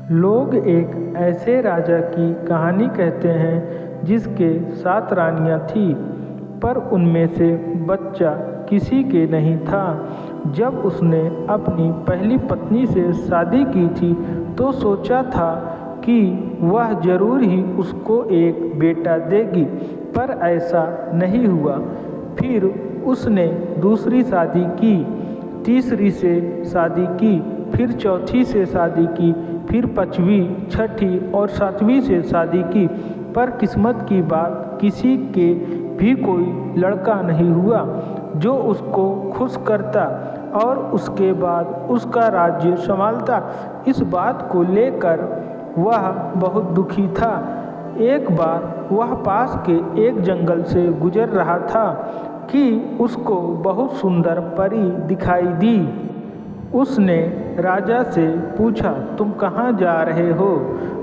लोग एक ऐसे राजा की कहानी कहते हैं जिसके 7 रानियां थीं, पर उनमें से बच्चा किसी के नहीं था। जब उसने अपनी पहली पत्नी से शादी की थी तो सोचा था कि वह जरूर ही उसको एक बेटा देगी, पर ऐसा नहीं हुआ। फिर उसने दूसरी शादी की, तीसरी से शादी की, फिर चौथी से शादी की, फिर 5वीं, 6ठी और 7वीं से शादी की, पर किस्मत की बात किसी के भी कोई लड़का नहीं हुआ जो उसको खुश करता और उसके बाद उसका राज्य संभालता। इस बात को लेकर वह बहुत दुखी था। एक बार वह पास के एक जंगल से गुजर रहा था कि उसको बहुत सुंदर परी दिखाई दी। उसने राजा से पूछा, तुम कहाँ जा रहे हो?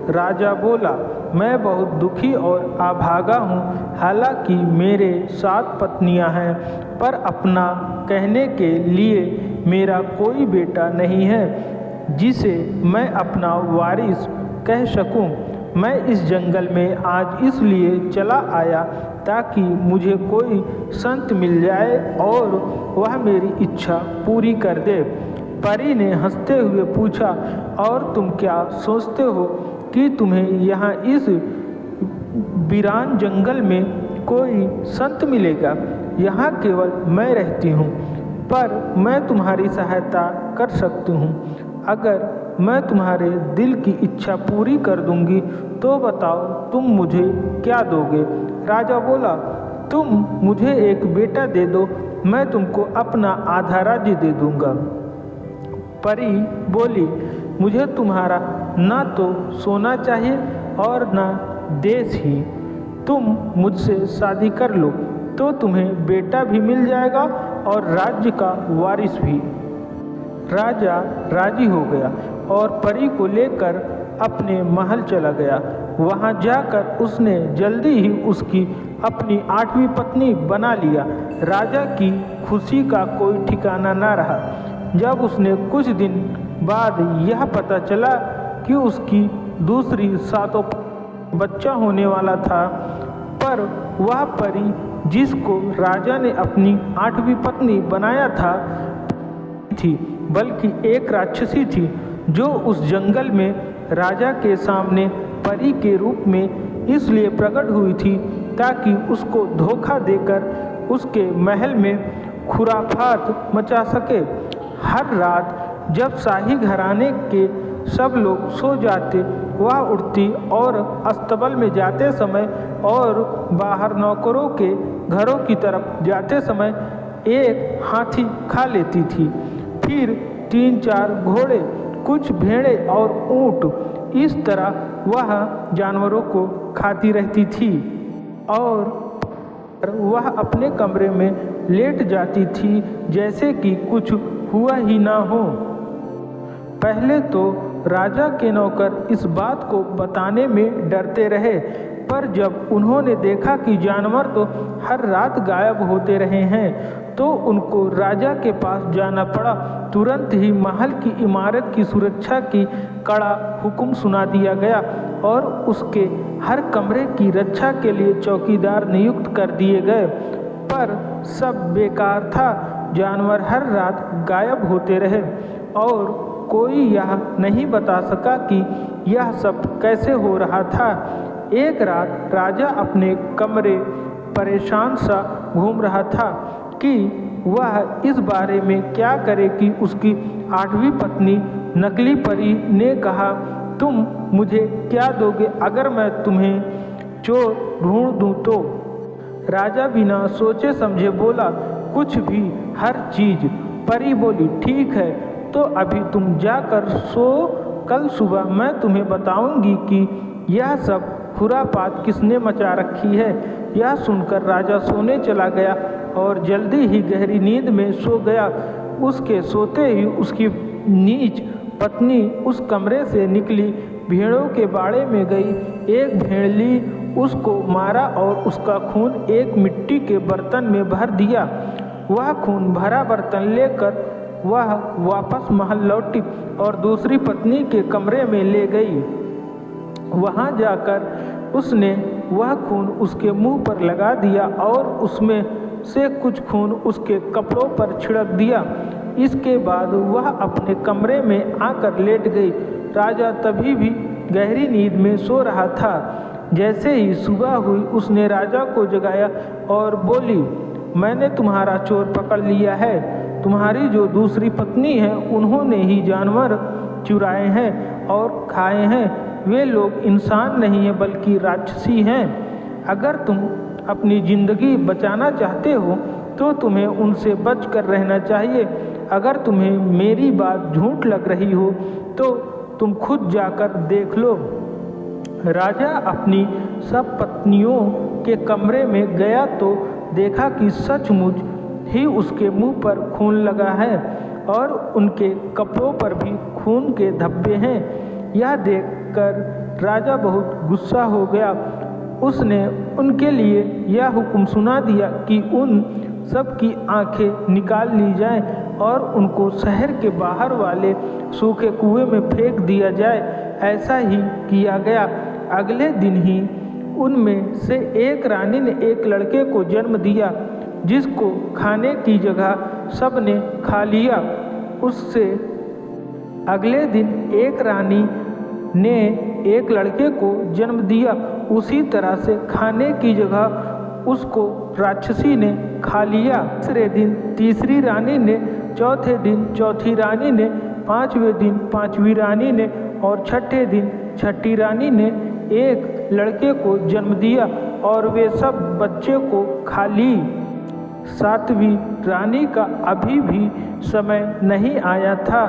राजा बोला, मैं बहुत दुखी और अभागा हूँ। हालांकि मेरे 7 पत्नियाँ हैं, पर अपना कहने के लिए मेरा कोई बेटा नहीं है जिसे मैं अपना वारिस कह सकूं। मैं इस जंगल में आज इसलिए चला आया ताकि मुझे कोई संत मिल जाए और वह मेरी इच्छा पूरी कर दे। परी ने हंसते हुए पूछा, और तुम क्या सोचते हो कि तुम्हें यहाँ इस वीरान जंगल में कोई संत मिलेगा? यहाँ केवल मैं रहती हूँ, पर मैं तुम्हारी सहायता कर सकती हूँ। अगर मैं तुम्हारे दिल की इच्छा पूरी कर दूंगी तो बताओ तुम मुझे क्या दोगे? राजा बोला, तुम मुझे एक बेटा दे दो, मैं तुमको अपना आधा राज्य दे दूंगा। परी बोली, मुझे तुम्हारा ना तो सोना चाहिए और ना देश ही। तुम मुझसे शादी कर लो तो तुम्हें बेटा भी मिल जाएगा और राज्य का वारिस भी। राजा राजी हो गया और परी को लेकर अपने महल चला गया। वहां जाकर उसने जल्दी ही उसकी अपनी 8वीं पत्नी बना लिया। राजा की खुशी का कोई ठिकाना ना रहा जब उसने कुछ दिन बाद यह पता चला कि उसकी दूसरी 7 बच्चा होने वाला था। पर वह परी जिसको राजा ने अपनी 8वीं पत्नी बनाया था थी, बल्कि एक राक्षसी थी जो उस जंगल में राजा के सामने परी के रूप में इसलिए प्रकट हुई थी ताकि उसको धोखा देकर उसके महल में खुराफात मचा सके। हर रात जब शाही घराने के सब लोग सो जाते, वह उठती और अस्तबल में जाते समय और बाहर नौकरों के घरों की तरफ जाते समय एक हाथी खा लेती थी। फिर 3-4 घोड़े, कुछ भेड़े और ऊंट। इस तरह वह जानवरों को खाती रहती थी और वह अपने कमरे में लेट जाती थी जैसे कि कुछ हुआ ही ना हो। पहले तो राजा के नौकर इस बात को बताने में डरते रहे, पर जब उन्होंने देखा कि जानवर तो हर रात गायब होते रहे हैं तो उनको राजा के पास जाना पड़ा। तुरंत ही महल की इमारत की सुरक्षा की कड़ा हुक्म सुना दिया गया और उसके हर कमरे की रक्षा के लिए चौकीदार नियुक्त कर दिए गए। पर सब बेकार था। जानवर हर रात गायब होते रहे और कोई यह नहीं बता सका कि यह सब कैसे हो रहा था। एक रात राजा अपने कमरे परेशान सा घूम रहा था कि वह इस बारे में क्या करे कि उसकी 8वीं पत्नी नकली परी ने कहा, तुम मुझे क्या दोगे अगर मैं तुम्हें चोर ढूंढ दूं तो? राजा बिना सोचे समझे बोला, कुछ भी, हर चीज। परी बोली, ठीक है, तो अभी तुम जाकर सो, कल सुबह मैं तुम्हें बताऊंगी कि यह सब खुरापात किसने मचा रखी है। यह सुनकर राजा सोने चला गया और जल्दी ही गहरी नींद में सो गया। उसके सोते ही उसकी नीच पत्नी उस कमरे से निकली, भेड़ों के बाड़े में गई। एक भेड़ली उसको मारा और उसका खून एक मिट्टी के बर्तन में भर दिया। वह खून भरा बर्तन लेकर वह वापस महल लौटी और दूसरी पत्नी के कमरे में ले गई। वहां जाकर उसने वह खून उसके मुंह पर लगा दिया और उसमें से कुछ खून उसके कपड़ों पर छिड़क दिया। इसके बाद वह अपने कमरे में आकर लेट गई। राजा तभी भी गहरी नींद में सो रहा था। जैसे ही सुबह हुई उसने राजा को जगाया और बोली, मैंने तुम्हारा चोर पकड़ लिया है। तुम्हारी जो दूसरी पत्नी है उन्होंने ही जानवर चुराए हैं और खाए हैं। वे लोग इंसान नहीं हैं बल्कि राक्षसी हैं। अगर तुम अपनी ज़िंदगी बचाना चाहते हो तो तुम्हें उनसे बच कर रहना चाहिए। अगर तुम्हें मेरी बात झूठ लग रही हो तो तुम खुद जाकर देख लो। राजा अपनी सब पत्नियों के कमरे में गया तो देखा कि सचमुच ही उसके मुंह पर खून लगा है और उनके कपड़ों पर भी खून के धब्बे हैं। यह देखकर राजा बहुत गुस्सा हो गया। उसने उनके लिए यह हुक्म सुना दिया कि उन सब की आंखें निकाल ली जाएं और उनको शहर के बाहर वाले सूखे कुएं में फेंक दिया जाए। ऐसा ही किया गया। अगले दिन ही उनमें से एक रानी ने एक लड़के को जन्म दिया जिसको खाने की जगह सब ने खा लिया। उससे अगले दिन एक रानी ने एक लड़के को जन्म दिया। उसी तरह से खाने की जगह उसको राक्षसी ने खा लिया। तीसरे दिन तीसरी रानी ने, चौथे दिन चौथी रानी ने, पांचवें दिन पांचवी रानी ने और छठे दिन छठी रानी ने एक लड़के को जन्म दिया और वे सब बच्चे को खा ली। सातवीं रानी का अभी भी समय नहीं आया था।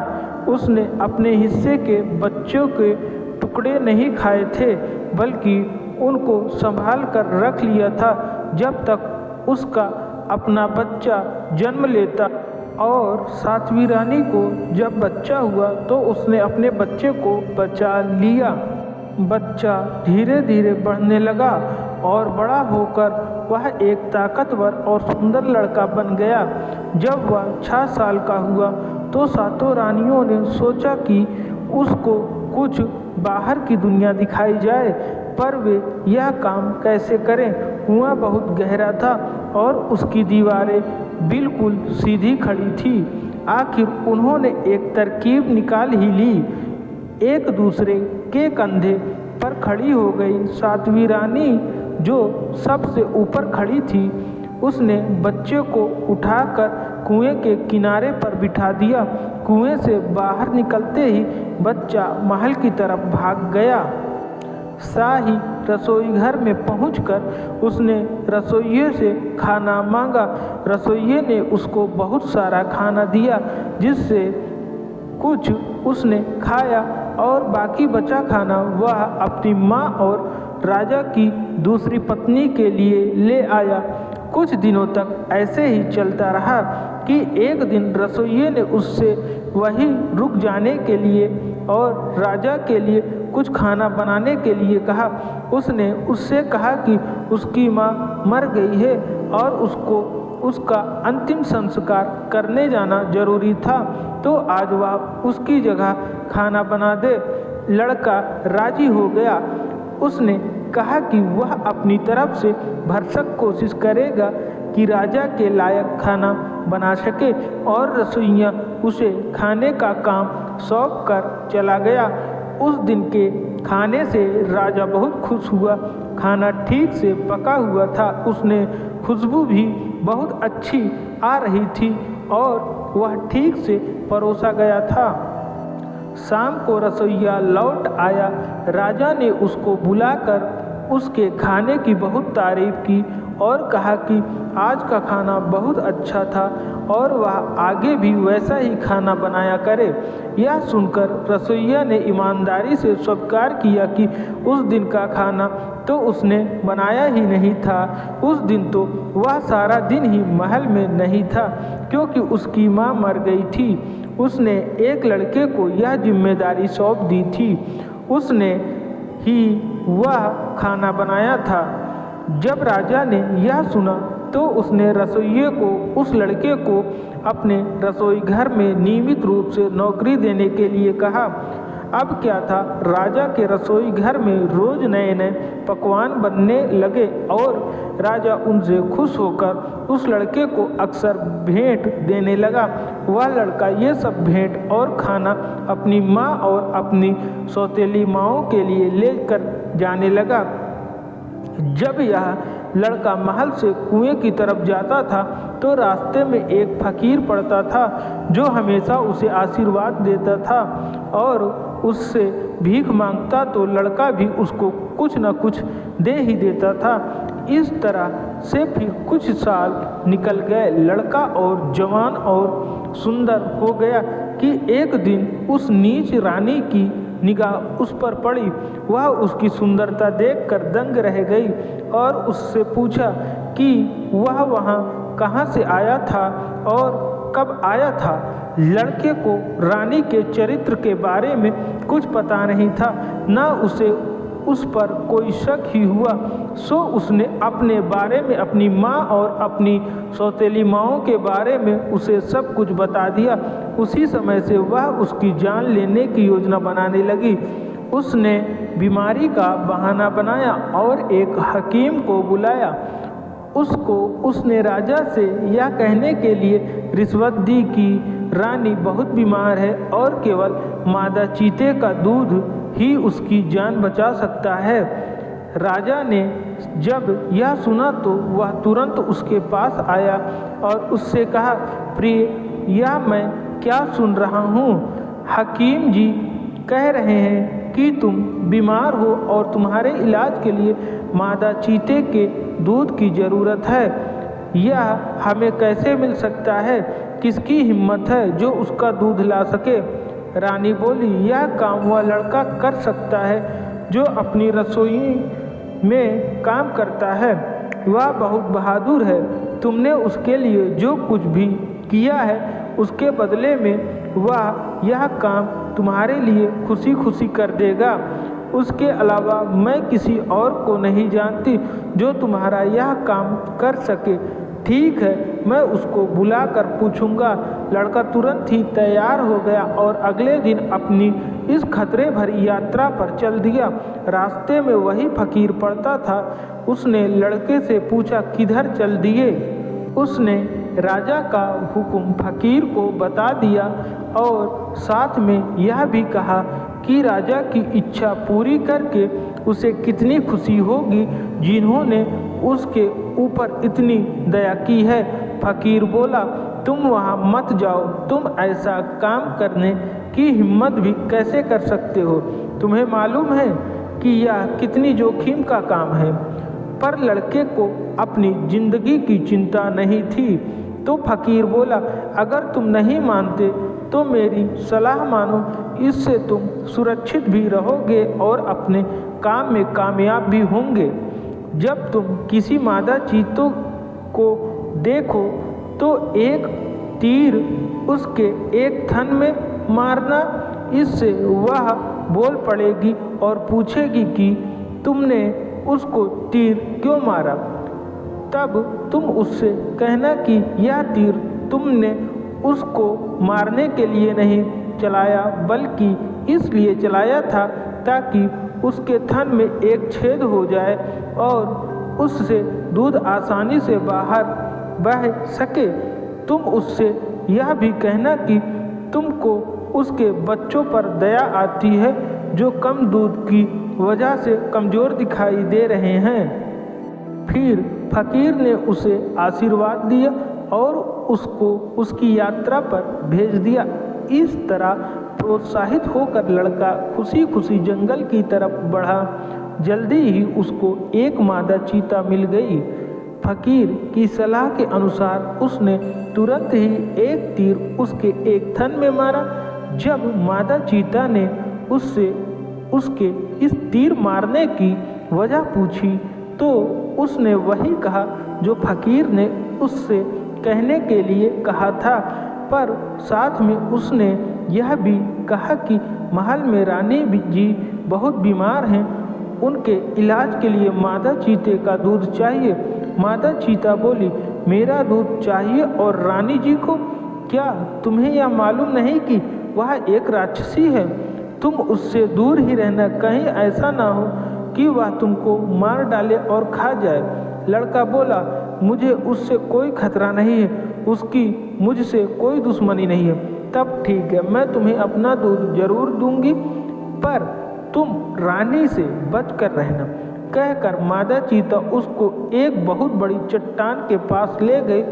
उसने अपने हिस्से के बच्चों के टुकड़े नहीं खाए थे बल्कि उनको संभाल कर रख लिया था जब तक उसका अपना बच्चा जन्म लेता। और सातवीं रानी को जब बच्चा हुआ तो उसने अपने बच्चे को बचा लिया। बच्चा धीरे धीरे बढ़ने लगा और बड़ा होकर वह एक ताकतवर और सुंदर लड़का बन गया। जब वह 6 साल का हुआ तो सातों रानियों ने सोचा कि उसको कुछ बाहर की दुनिया दिखाई जाए, पर वे यह काम कैसे करें। कुआं बहुत गहरा था और उसकी दीवारें बिल्कुल सीधी खड़ी थी। आखिर उन्होंने एक तरकीब निकाल ही ली। एक दूसरे के कंधे पर खड़ी हो गई। सातवीं रानी जो सबसे ऊपर खड़ी थी उसने बच्चे को उठाकर कुएं के किनारे पर बिठा दिया। कुएं से बाहर निकलते ही बच्चा महल की तरफ भाग गया। शाही रसोई घर में पहुंचकर उसने रसोइये से खाना मांगा। रसोइये ने उसको बहुत सारा खाना दिया जिससे कुछ उसने खाया और बाकी बचा खाना वह अपनी माँ और राजा की दूसरी पत्नी के लिए ले आया। कुछ दिनों तक ऐसे ही चलता रहा कि एक दिन रसोइये ने उससे वहीं रुक जाने के लिए और राजा के लिए कुछ खाना बनाने के लिए कहा। उसने उससे कहा कि उसकी माँ मर गई है और उसको उसका अंतिम संस्कार करने जाना जरूरी था, तो आज वह उसकी जगह खाना बना दे। लड़का राजी हो गया। उसने कहा कि वह अपनी तरफ से भरसक कोशिश करेगा कि राजा के लायक खाना बना सके और रसोइया उसे खाने का काम सौंप कर चला गया। उस दिन के खाने से राजा बहुत खुश हुआ। खाना ठीक से पका हुआ था, उसने खुशबू भी बहुत अच्छी आ रही थी और वह ठीक से परोसा गया था। शाम को रसोइया लौट आया। राजा ने उसको बुलाकर उसके खाने की बहुत तारीफ की और कहा कि आज का खाना बहुत अच्छा था और वह आगे भी वैसा ही खाना बनाया करे। यह सुनकर रसोइया ने ईमानदारी से स्वीकार किया कि उस दिन का खाना तो उसने बनाया ही नहीं था। उस दिन तो वह सारा दिन ही महल में नहीं था क्योंकि उसकी माँ मर गई थी। उसने एक लड़के को यह जिम्मेदारी सौंप दी थी। उसने ही वह खाना बनाया था। जब राजा ने यह सुना तो उसने रसोइये को उस लड़के को अपने रसोई घर में नियमित रूप से नौकरी देने के लिए कहा। अब क्या था, राजा के रसोई घर में रोज नए नए पकवान बनने लगे और राजा उनसे खुश होकर उस लड़के को अक्सर भेंट देने लगा। वह लड़का ये सब भेंट और खाना अपनी माँ और अपनी सौतेली माँओं के लिए लेकर जाने लगा। जब यह लड़का महल से कुएं की तरफ जाता था तो रास्ते में एक फकीर पड़ता था जो हमेशा उसे आशीर्वाद देता था और उससे भीख मांगता तो लड़का भी उसको कुछ न कुछ दे ही देता था। इस तरह से फिर कुछ साल निकल गए। लड़का और जवान और सुंदर हो गया कि एक दिन उस नीच रानी की निगाह उस पर पड़ी। वह उसकी सुंदरता देखकर दंग रह गई और उससे पूछा कि वह वहाँ कहाँ से आया था और कब आया था। लड़के को रानी के चरित्र के बारे में कुछ पता नहीं था, न उसे उस पर कोई शक ही हुआ। सो उसने अपने बारे में अपनी माँ और अपनी सौतेली माँओं के बारे में उसे सब कुछ बता दिया। उसी समय से वह उसकी जान लेने की योजना बनाने लगी। उसने बीमारी का बहाना बनाया और एक हकीम को बुलाया। उसको उसने राजा से यह कहने के लिए रिश्वत दी कि रानी बहुत बीमार है और केवल मादा चीते का दूध ही उसकी जान बचा सकता है। राजा ने जब यह सुना तो वह तुरंत उसके पास आया और उससे कहा, प्रिय, यह मैं क्या सुन रहा हूँ? हकीम जी कह रहे हैं कि तुम बीमार हो और तुम्हारे इलाज के लिए मादा चीते के दूध की ज़रूरत है। यह हमें कैसे मिल सकता है? किसकी हिम्मत है जो उसका दूध ला सके? रानी बोली, यह काम वह लड़का कर सकता है जो अपनी रसोई में काम करता है। वह बहुत बहादुर है। तुमने उसके लिए जो कुछ भी किया है उसके बदले में वह यह काम तुम्हारे लिए खुशी खुशी कर देगा। उसके अलावा मैं किसी और को नहीं जानती जो तुम्हारा यह काम कर सके। ठीक है, मैं उसको बुलाकर पूछूंगा। लड़का तुरंत ही तैयार हो गया और अगले दिन अपनी इस खतरे भरी यात्रा पर चल दिया। रास्ते में वही फकीर पड़ता था। उसने लड़के से पूछा, किधर चल दिए? उसने राजा का हुक्म फकीर को बता दिया और साथ में यह भी कहा कि राजा की इच्छा पूरी करके उसे कितनी खुशी होगी जिन्होंने उसके ऊपर इतनी दया की है। फकीर बोला, तुम वहाँ मत जाओ। तुम ऐसा काम करने की हिम्मत भी कैसे कर सकते हो? तुम्हें मालूम है कि यह कितनी जोखिम का काम है। पर लड़के को अपनी जिंदगी की चिंता नहीं थी। तो फकीर बोला, अगर तुम नहीं मानते तो मेरी सलाह मानो। इससे तुम सुरक्षित भी रहोगे और अपने काम में कामयाब भी होंगे। जब तुम किसी मादा चीतों को देखो तो एक तीर उसके एक थन में मारना। इससे वह बोल पड़ेगी और पूछेगी कि तुमने उसको तीर क्यों मारा। तब तुम उससे कहना कि यह तीर तुमने उसको मारने के लिए नहीं चलाया बल्कि इसलिए चलाया था ताकि उसके थन में एक छेद हो जाए और उससे दूध आसानी से बाहर बह सके। तुम उससे यह भी कहना कि तुमको उसके बच्चों पर दया आती है जो कम दूध की वजह से कमज़ोर दिखाई दे रहे हैं। फिर फकीर ने उसे आशीर्वाद दिया और उसको उसकी यात्रा पर भेज दिया। इस तरह प्रोत्साहित होकर लड़का खुशी खुशी जंगल की तरफ बढ़ा। जल्दी ही उसको एक मादा चीता मिल गई। फकीर की सलाह के अनुसार उसने तुरंत ही एक तीर उसके एक थन में मारा। जब मादा चीता ने उससे उसके इस तीर मारने की वजह पूछी तो उसने वही कहा जो फकीर ने उससे कहने के लिए कहा था। पर साथ में उसने यह भी कहा कि महल में रानी जी बहुत बीमार हैं, उनके इलाज के लिए मादा चीते का दूध चाहिए। मादा चीता बोली, मेरा दूध चाहिए और रानी जी को? क्या तुम्हें यह मालूम नहीं कि वह एक राक्षसी है? तुम उससे दूर ही रहना, कहीं ऐसा ना हो कि वह तुमको मार डाले और खा जाए। लड़का बोला, मुझे उससे कोई खतरा नहीं है, उसकी मुझसे कोई दुश्मनी नहीं है। तब ठीक है, मैं तुम्हें अपना दूध जरूर दूंगी, पर तुम रानी से बच कर रहना। कहकर मादा चीता उसको एक बहुत बड़ी चट्टान के पास ले गई,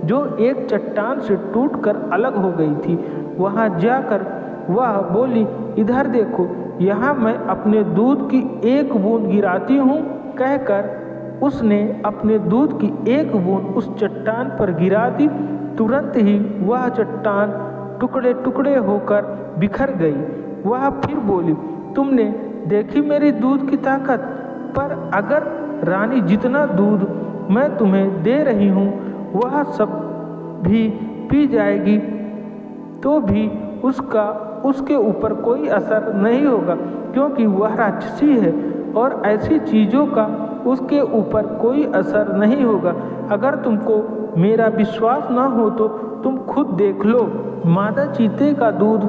जो एक चट्टान से टूटकर अलग हो गई थी। वहां जाकर वह बोली, इधर देखो, यहाँ मैं अपने दूध की एक बूंद गिराती हूँ। कहकर उसने अपने दूध की एक बूंद उस चट्टान पर गिरा दी। तुरंत ही वह चट्टान टुकड़े टुकड़े होकर बिखर गई। वह फिर बोली, तुमने देखी मेरी दूध की ताकत, पर अगर रानी जितना दूध मैं तुम्हें दे रही हूँ वह सब भी पी जाएगी तो भी उसके ऊपर कोई असर नहीं होगा, क्योंकि वह राक्षसी है और ऐसी चीज़ों का उसके ऊपर कोई असर नहीं होगा। अगर तुमको मेरा विश्वास ना हो तो तुम खुद देख लो। मादा चीते का दूध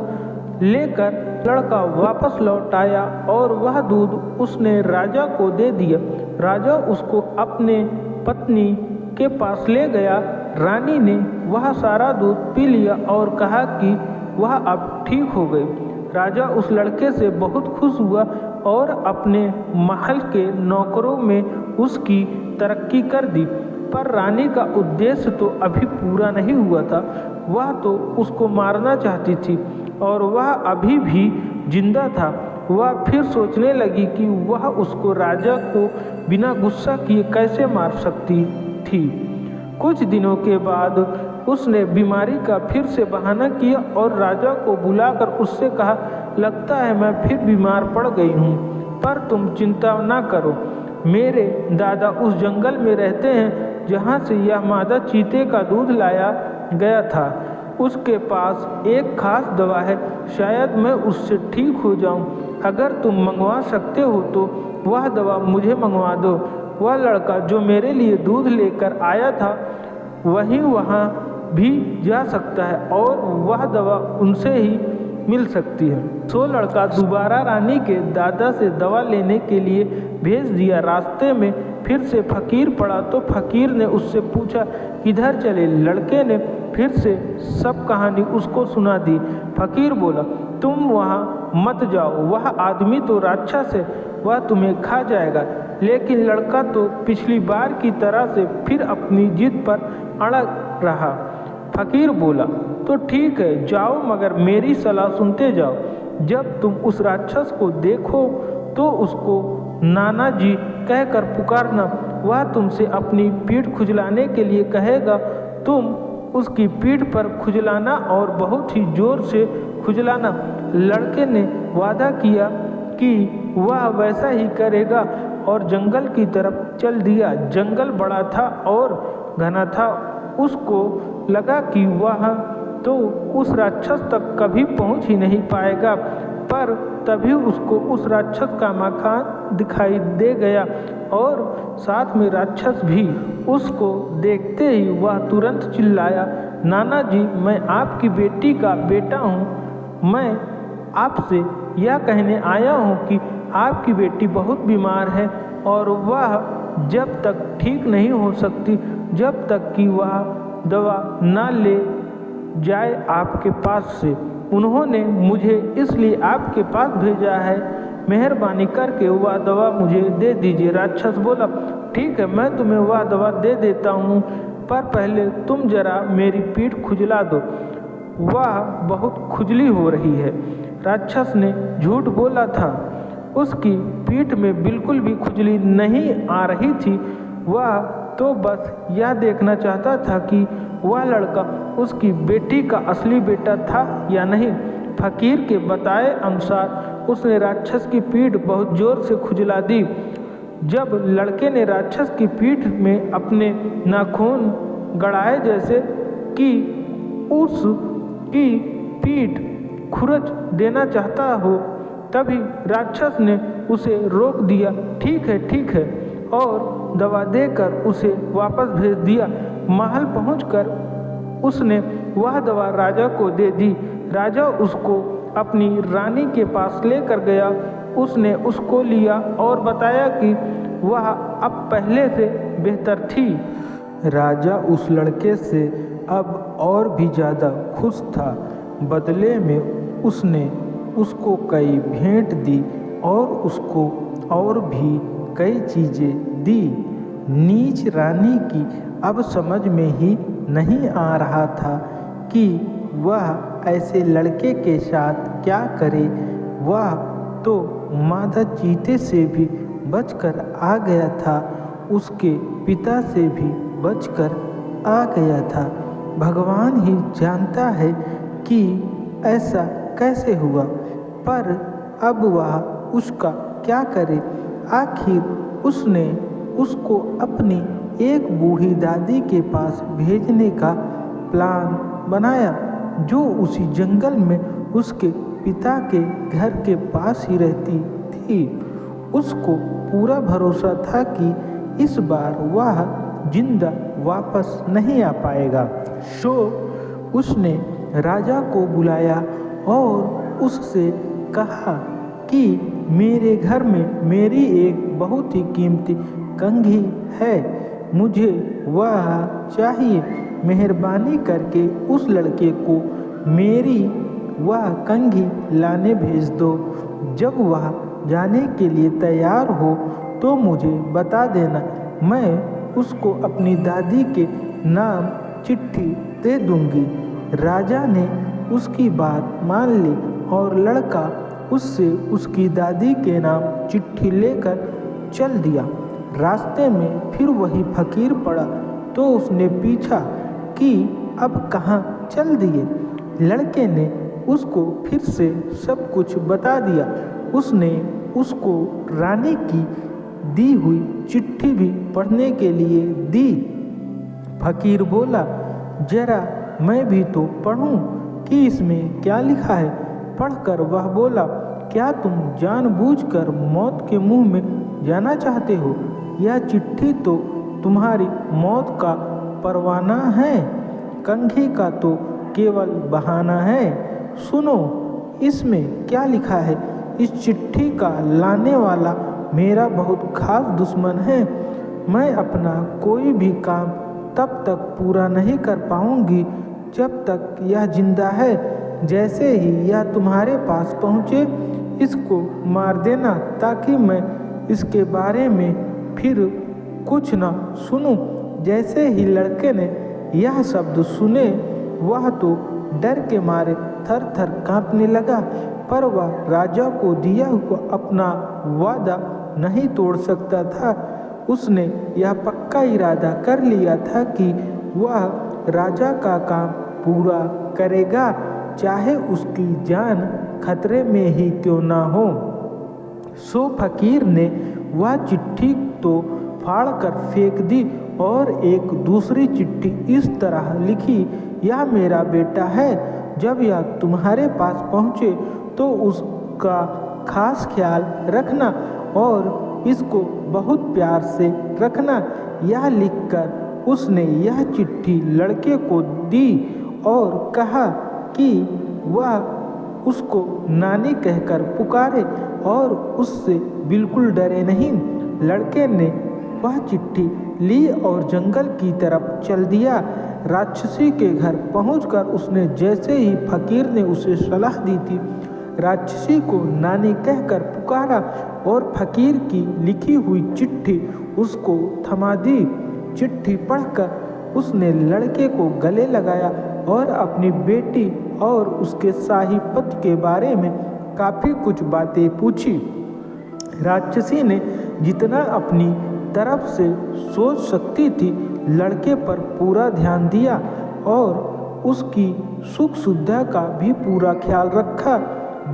लेकर लड़का वापस लौट आया और वह दूध उसने राजा को दे दिया। राजा उसको अपने पत्नी के पास ले गया। रानी ने वह सारा दूध पी लिया और कहा कि वह अब ठीक हो गई। राजा उस लड़के से बहुत खुश हुआ और अपने महल के नौकरों में उसकी तरक्की कर दी। पर रानी का उद्देश्य तो अभी पूरा नहीं हुआ था। वह तो उसको मारना चाहती थी और वह अभी भी जिंदा था। वह फिर सोचने लगी कि वह उसको राजा को बिना गुस्सा किए कैसे मार सकती थी। कुछ दिनों के बाद उसने बीमारी का फिर से बहाना किया और राजा को बुलाकर उससे कहा, लगता है मैं फिर बीमार पड़ गई हूँ, पर तुम चिंता ना करो। मेरे दादा उस जंगल में रहते हैं जहाँ से यह मादा चीते का दूध लाया गया था। उसके पास एक खास दवा है, शायद मैं उससे ठीक हो जाऊं। अगर तुम मंगवा सकते हो तो वह दवा मुझे मंगवा दो। वह लड़का जो मेरे लिए दूध लेकर आया था वही वहाँ भी जा सकता है और वह दवा उनसे ही मिल सकती है। सो लड़का दोबारा रानी के दादा से दवा लेने के लिए भेज दिया। रास्ते में फिर से फकीर पड़ा तो फकीर ने उससे पूछा, किधर चले? लड़के ने फिर से सब कहानी उसको सुना दी। फकीर बोला, तुम वहाँ मत जाओ, वह आदमी तो राक्षस है, वह तुम्हें खा जाएगा। लेकिन लड़का तो पिछली बार की तरह से फिर अपनी जिद पर अड़ग रहा। फकीर बोला, तो ठीक है, जाओ, मगर मेरी सलाह सुनते जाओ। जब तुम उस राक्षस को देखो तो उसको नाना जी कहकर पुकारना। वह तुमसे अपनी पीठ खुजलाने के लिए कहेगा। तुम उसकी पीठ पर खुजलाना और बहुत ही जोर से खुजलाना। लड़के ने वादा किया कि वह वैसा ही करेगा और जंगल की तरफ चल दिया। जंगल बड़ा था और घना था। उसको लगा कि वह तो उस राक्षस तक कभी पहुंच ही नहीं पाएगा, पर तभी उसको उस राक्षस का मकान दिखाई दे गया और साथ में राक्षस भी। उसको देखते ही वह तुरंत चिल्लाया, नाना जी, मैं आपकी बेटी का बेटा हूँ। मैं आपसे यह कहने आया हूँ कि आपकी बेटी बहुत बीमार है और वह जब तक ठीक नहीं हो सकती जब तक कि वह दवा ना ले जाए आपके पास से। उन्होंने मुझे इसलिए आपके पास भेजा है, मेहरबानी करके वह दवा मुझे दे दीजिए। राक्षस बोला, ठीक है, मैं तुम्हें वह दवा दे देता हूँ, पर पहले तुम जरा मेरी पीठ खुजला दो, वह बहुत खुजली हो रही है। राक्षस ने झूठ बोला था, उसकी पीठ में बिल्कुल भी खुजली नहीं आ रही थी। वह तो बस यह देखना चाहता था कि वह लड़का उसकी बेटी का असली बेटा था या नहीं। फकीर के बताए अनुसार उसने राक्षस की पीठ बहुत जोर से खुजला दी। जब लड़के ने राक्षस की पीठ में अपने नाखून गड़ाए जैसे कि उसकी पीठ खुरच देना चाहता हो, तभी राक्षस ने उसे रोक दिया। ठीक है, और दवा देकर उसे वापस भेज दिया। महल पहुंचकर उसने वह दवा राजा को दे दी। राजा उसको अपनी रानी के पास लेकर गया। उसने उसको लिया और बताया कि वह अब पहले से बेहतर थी। राजा उस लड़के से अब और भी ज़्यादा खुश था। बदले में उसने उसको कई भेंट दी और उसको और भी कई चीज़ें दी। नीच रानी की अब समझ में ही नहीं आ रहा था कि वह ऐसे लड़के के साथ क्या करे। वह तो मादा चीते से भी बचकर आ गया था, उसके पिता से भी बचकर आ गया था। भगवान ही जानता है कि ऐसा कैसे हुआ, पर अब वह उसका क्या करे। आखिर उसने उसको अपनी एक बूढ़ी दादी के पास भेजने का प्लान बनाया, जो उसी जंगल में उसके पिता के घर के पास ही रहती थी। उसको पूरा भरोसा था कि इस बार वह जिंदा वापस नहीं आ पाएगा। सो उसने राजा को बुलाया और उससे कहा कि मेरे घर में मेरी एक बहुत ही कीमती कंघी है, मुझे वह चाहिए। मेहरबानी करके उस लड़के को मेरी वह कंघी लाने भेज दो। जब वह जाने के लिए तैयार हो तो मुझे बता देना, मैं उसको अपनी दादी के नाम चिट्ठी दे दूंगी। राजा ने उसकी बात मान ली और लड़का उससे उसकी दादी के नाम चिट्ठी लेकर चल दिया। रास्ते में फिर वही फकीर पड़ा तो उसने पूछा कि अब कहाँ चल दिए। लड़के ने उसको फिर से सब कुछ बता दिया। उसने उसको रानी की दी हुई चिट्ठी भी पढ़ने के लिए दी। फकीर बोला, जरा मैं भी तो पढ़ूं कि इसमें क्या लिखा है। पढ़कर वह बोला, क्या तुम जानबूझकर मौत के मुंह में जाना चाहते हो? यह चिट्ठी तो तुम्हारी मौत का परवाना है, कंघी का तो केवल बहाना है। सुनो, इसमें क्या लिखा है। इस चिट्ठी का लाने वाला मेरा बहुत खास दुश्मन है। मैं अपना कोई भी काम तब तक पूरा नहीं कर पाऊंगी जब तक यह जिंदा है। जैसे ही यह तुम्हारे पास पहुँचे इसको मार देना, ताकि मैं इसके बारे में फिर कुछ न सुनूं। जैसे ही लड़के ने यह शब्द सुने वह तो डर के मारे थर थर कांपने लगा, पर वह राजा को दिया हुआ अपना वादा नहीं तोड़ सकता था। उसने यह पक्का इरादा कर लिया था कि वह राजा का काम पूरा करेगा, चाहे उसकी जान खतरे में ही क्यों ना हो। सो फकीर ने वह चिट्ठी तो फाड़ कर फेंक दी और एक दूसरी चिट्ठी इस तरह लिखी, यह मेरा बेटा है। जब यह तुम्हारे पास पहुँचे तो उसका खास ख्याल रखना और इसको बहुत प्यार से रखना। यह लिखकर उसने यह चिट्ठी लड़के को दी और कहा कि वह उसको नानी कहकर पुकारे और उससे बिल्कुल डरे नहीं। लड़के ने वह चिट्ठी ली और जंगल की तरफ चल दिया। राक्षसी के घर पहुंचकर उसने जैसे ही फकीर ने उसे सलाह दी थी, राक्षसी को नानी कहकर पुकारा और फकीर की लिखी हुई चिट्ठी उसको थमा दी। चिट्ठी पढ़कर उसने लड़के को गले लगाया और अपनी बेटी और उसके शाही पति के बारे में काफ़ी कुछ बातें पूछी। राक्षसी ने जितना अपनी तरफ से सोच सकती थी लड़के पर पूरा ध्यान दिया और उसकी सुख सुविधा का भी पूरा ख्याल रखा।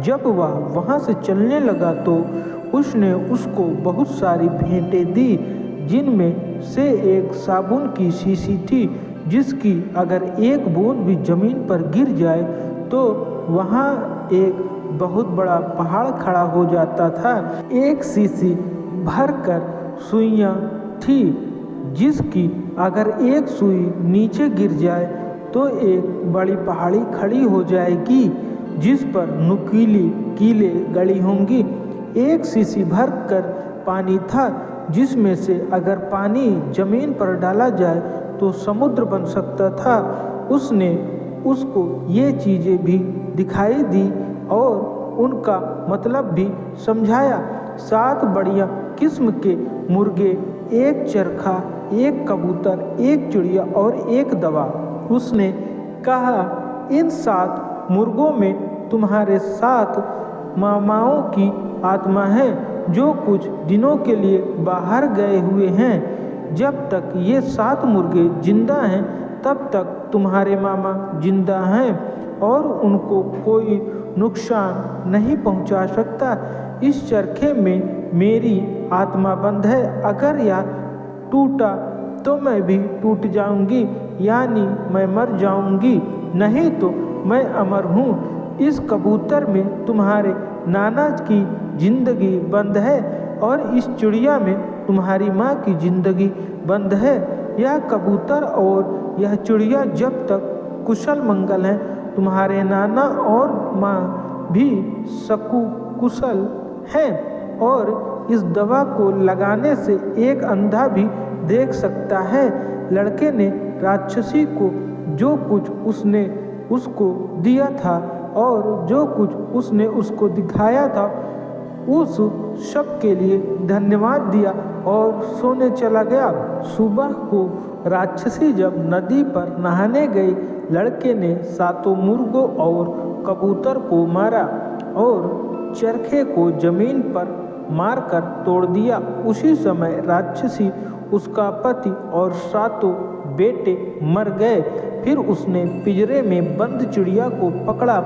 जब वह वहाँ से चलने लगा तो उसने उसको बहुत सारी भेंटें दी, जिनमें से एक साबुन की शीशी थी, जिसकी अगर एक बूंद भी जमीन पर गिर जाए तो वहाँ एक बहुत बड़ा पहाड़ खड़ा हो जाता था। एक शीशी भरकर सुइयाँ थी, जिसकी अगर एक सुई नीचे गिर जाए तो एक बड़ी पहाड़ी खड़ी हो जाएगी जिस पर नुकीली कीलें गड़ी होंगी। एक शीशी भर कर पानी था जिसमें से अगर पानी जमीन पर डाला जाए तो समुद्र बन सकता था। उसने उसको ये चीज़ें भी दिखाई दी और उनका मतलब भी समझाया। 7 बढ़िया किस्म के मुर्गे, एक चरखा, एक कबूतर, एक चिड़िया और एक दवा। उसने कहा, इन 7 मुर्गों में तुम्हारे 7 मामाओं की आत्मा है जो कुछ दिनों के लिए बाहर गए हुए हैं। जब तक ये 7 मुर्गे जिंदा हैं तब तक तुम्हारे मामा जिंदा हैं और उनको कोई नुकसान नहीं पहुंचा सकता। इस चरखे में मेरी आत्मा बंद है, अगर यह टूटा तो मैं भी टूट जाऊंगी, यानी मैं मर जाऊंगी, नहीं तो मैं अमर हूँ। इस कबूतर में तुम्हारे नाना की जिंदगी बंद है और इस चिड़िया में तुम्हारी माँ की जिंदगी बंद है। यह कबूतर और यह चिड़िया जब तक कुशल मंगल हैं, तुम्हारे नाना और माँ भी सकुशल हैं। और इस दवा को लगाने से एक अंधा भी देख सकता है। लड़के ने राक्षसी को जो कुछ उसने उसको दिया था और जो कुछ उसने उसको दिखाया था उस सब के लिए धन्यवाद दिया और सोने चला गया। सुबह को राक्षसी जब नदी पर नहाने गई, लड़के ने 7 मुर्गों और कबूतर को मारा और चरखे को जमीन पर मारकर तोड़ दिया। उसी समय राक्षसी, उसका पति और 7 बेटे मर गए। फिर उसने पिंजरे में बंद चिड़िया को पकड़ा,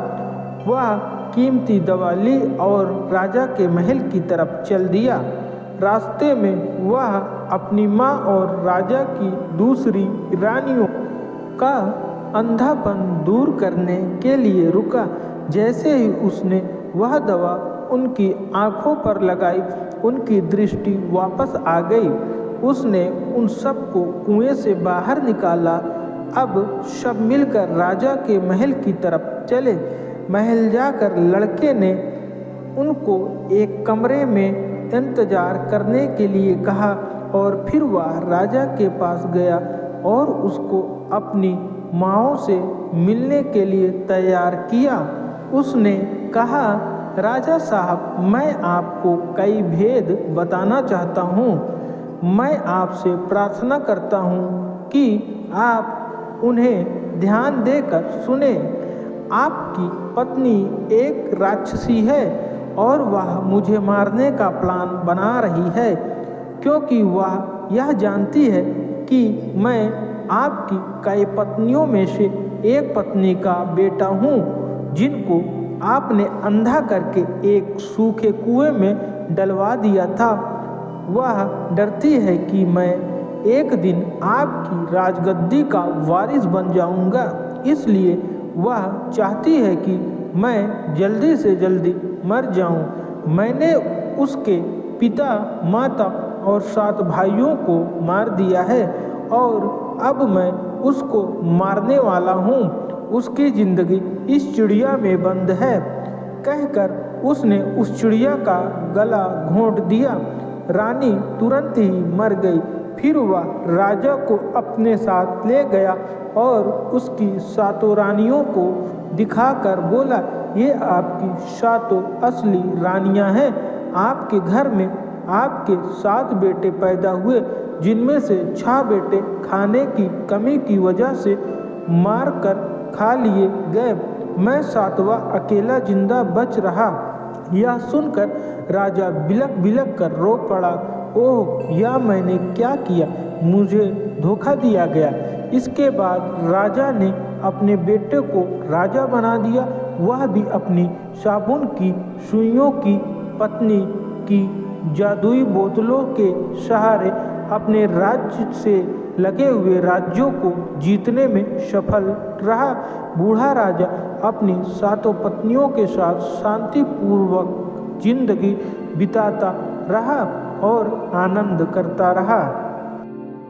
वह कीमती दवा ली और राजा के महल की तरफ चल दिया। रास्ते में वह अपनी माँ और राजा की दूसरी रानियों का अंधापन दूर करने के लिए रुका। जैसे ही उसने वह दवा उनकी आँखों पर लगाई, उनकी दृष्टि वापस आ गई। उसने उन सबको कुएं से बाहर निकाला। अब सब मिलकर राजा के महल की तरफ चले। महल जाकर लड़के ने उनको एक कमरे में इंतजार करने के लिए कहा और फिर वह राजा के पास गया और उसको अपनी माँओं से मिलने के लिए तैयार किया। उसने कहा, राजा साहब, मैं आपको कई भेद बताना चाहता हूँ। मैं आपसे प्रार्थना करता हूँ कि आप उन्हें ध्यान देकर सुने। आपकी पत्नी एक राक्षसी है और वह मुझे मारने का प्लान बना रही है, क्योंकि वह यह जानती है कि मैं आपकी कई पत्नियों में से एक पत्नी का बेटा हूँ, जिनको आपने अंधा करके एक सूखे कुएं में डलवा दिया था। वह डरती है कि मैं एक दिन आपकी राजगद्दी का वारिस बन जाऊंगा, इसलिए वह चाहती है कि मैं जल्दी से जल्दी मर जाऊं। मैंने उसके पिता, माता और 7 भाइयों को मार दिया है और अब मैं उसको मारने वाला हूँ। उसकी जिंदगी इस चिड़िया में बंद है। कहकर उसने उस चिड़िया का गला घोंट दिया। रानी तुरंत ही मर गई। फिर वह राजा को अपने साथ ले गया और उसकी 7 रानियों को दिखाकर बोला, ये आपकी 7 असली रानियां हैं। आपके घर में आपके 7 बेटे पैदा हुए, जिनमें से 6 बेटे खाने की कमी की वजह से मार कर खा लिए गए। मैं 7वां अकेला जिंदा बच रहा। यह सुनकर राजा बिलक बिलक कर रो पड़ा। ओह, यह मैंने क्या किया, मुझे धोखा दिया गया। इसके बाद राजा ने अपने बेटे को राजा बना दिया। वह भी अपनी साबुन की सुइयों की पत्नी की जादुई बोतलों के सहारे अपने राज्य से लगे हुए राज्यों को जीतने में सफल रहा। बूढ़ा राजा अपनी 7 पत्नियों के साथ शांतिपूर्वक जिंदगी बिताता रहा और आनंद करता रहा।